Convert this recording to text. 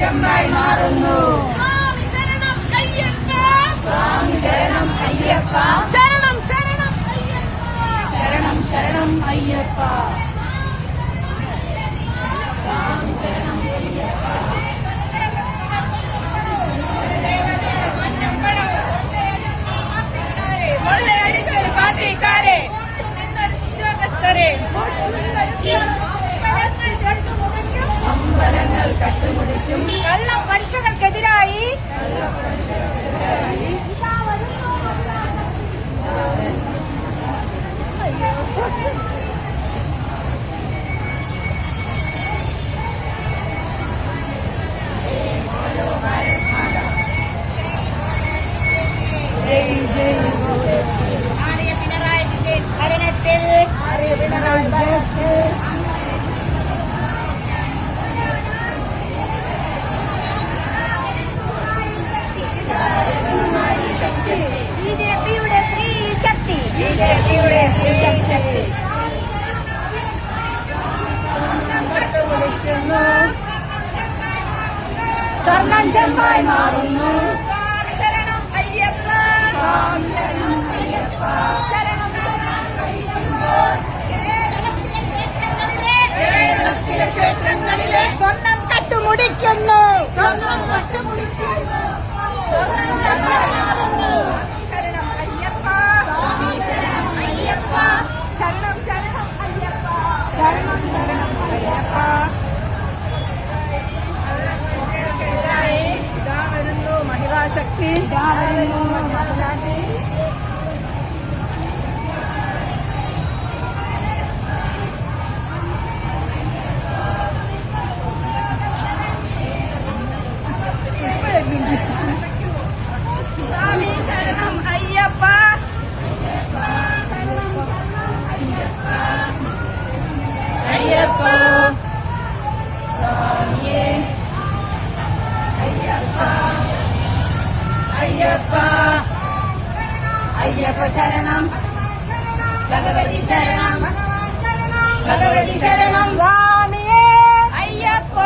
ചെമ്പായി മാറുന്നു. സ്വാമി ശരണം അയ്യപ്പ, സ്വാമി ശരണം അയ്യപ്പ, ശരണം ശരണം അയ്യപ്പ, ശരണം ശരണം അയ്യപ്പ, സ്വാമി ശരണം അയ്യപ്പ. കൊള്ളയടിച്ചൊരു പാർട്ടിക്കാരെ, ഉദ്യോഗസ്ഥരെ, അമ്പലങ്ങൾ കട്ടുമുടിക്കും. കള്ളപലിശകൾക്കെതിരായി പിണറായി വിജയൻ ഭരണത്തിൽ ബിജെപിയുടെ സ്ത്രീ ശക്തി, ബിജെപിയുടെ സ്ത്രീ ശക്തി സ്വർണം ചെമ്പായി മാറുന്നു. ശരണം അയ്യപ്പ, ശരണം അയ്യപ്പ, ശരണം കേരളത്തിലെ ക്ഷേത്രങ്ങളിലെ സ്വർണം കട്ടുമുടിക്കുന്നു, സ്വർണം കട്ടുമുടിക്കുന്നു, സ്വർണം ചെമ്പായി മാറുന്നു. ശരണം അയ്യപ്പ, സ്വാമി ശരണം അയ്യപ്പ, ശരണം ശരണം അയ്യപ്പ, ശരണം ശരണം അയ്യപ്പ. ഇതാ വരുന്നു മഹിളാശക്തി, ഇതാ വരുന്നു മഹിളാശക്തി. സ്വാമി ശരണം അയ്യപ്പ, അയ്യപ്പ, സ്വാമിയേ അയ്യപ്പ, അയ്യപ്പ, അയ്യപ്പ ശരണം, ഭഗവതി ശരണം, ഭഗവതി ശരണം, സ്വാമിയേ അയ്യപ്പ.